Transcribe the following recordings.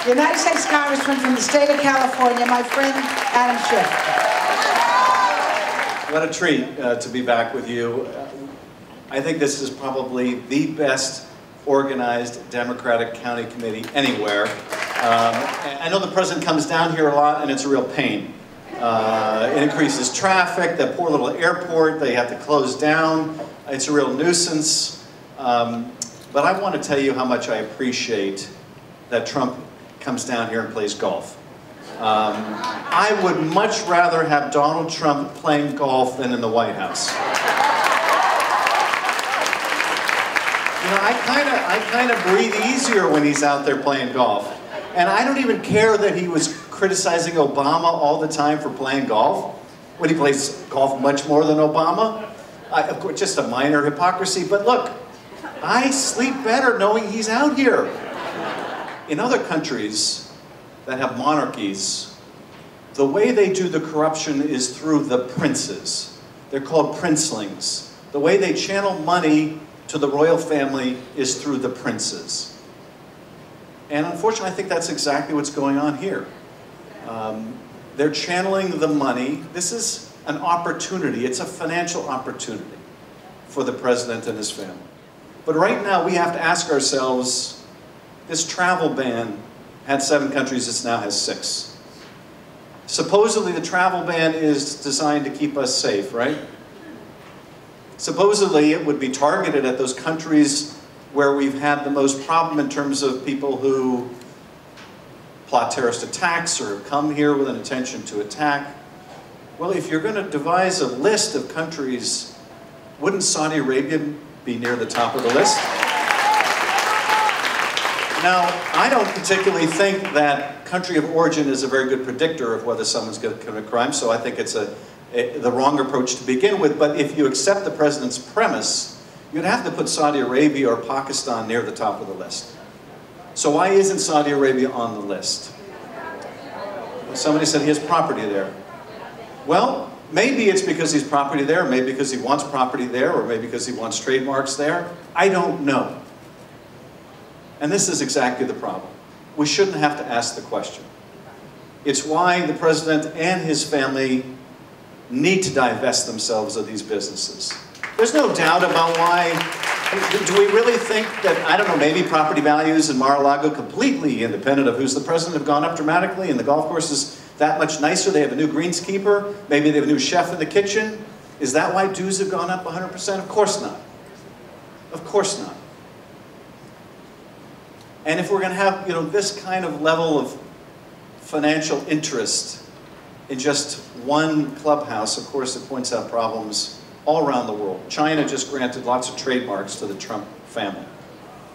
United States Congressman from the state of California, my friend Adam Schiff. What a treat to be back with you. I think this is probably the best organized Democratic county committee anywhere. I know the president comes down here a lot and it's a real pain. It increases traffic, that poor little airport they have to close down. It's a real nuisance. But I want to tell you how much I appreciate that Trump comes down here and plays golf. I would much rather have Donald Trump playing golf than in the White House. You know, I kind of breathe easier when he's out there playing golf. And I don't even care that he was criticizing Obama all the time for playing golf, when he plays golf much more than Obama. Of course, just a minor hypocrisy, but look, I sleep better knowing he's out here. In other countries that have monarchies, the way they do the corruption is through the princes. They're called princelings. The way they channel money to the royal family is through the princes. And unfortunately, I think that's exactly what's going on here. They're channeling the money. This is an opportunity. It's a financial opportunity for the president and his family. But right now, we have to ask ourselves, this travel ban had 7 countries, it now has 6. Supposedly, the travel ban is designed to keep us safe, right? Supposedly, it would be targeted at those countries where we've had the most problem in terms of people who plot terrorist attacks or come here with an intention to attack. Well, if you're going to devise a list of countries, wouldn't Saudi Arabia be near the top of the list? Now, I don't particularly think that country of origin is a very good predictor of whether someone's going to commit a crime, so I think it's the wrong approach to begin with. But if you accept the president's premise, you'd have to put Saudi Arabia or Pakistan near the top of the list. So why isn't Saudi Arabia on the list? Well, somebody said he has property there. Well, maybe it's because he's property there, maybe because he wants property there, or maybe because he wants trademarks there. I don't know. And this is exactly the problem. We shouldn't have to ask the question. It's why the president and his family need to divest themselves of these businesses. There's no doubt about why. Do we really think that, I don't know, maybe property values in Mar-a-Lago, completely independent of who's the president, have gone up dramatically, and the golf course is that much nicer? They have a new greenskeeper, maybe they have a new chef in the kitchen. Is that why dues have gone up 100%? Of course not. Of course not. And if we're going to have, you know, this kind of level of financial interest in just one clubhouse, of course it points out problems all around the world. China just granted lots of trademarks to the Trump family,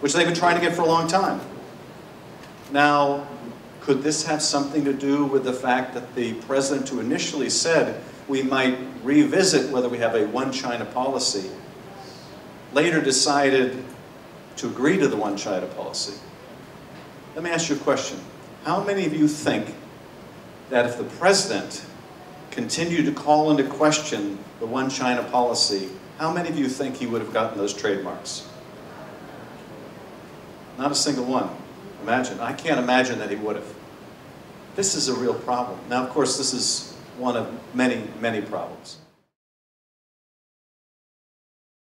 which they've been trying to get for a long time. Now, could this have something to do with the fact that the president, who initially said we might revisit whether we have a one China policy, later decided to agree to the one China policy? Let me ask you a question. How many of you think that if the president continued to call into question the one China policy, how many of you think he would have gotten those trademarks? Not a single one. Imagine. I can't imagine that he would have. This is a real problem. Now, of course, this is one of many, many problems.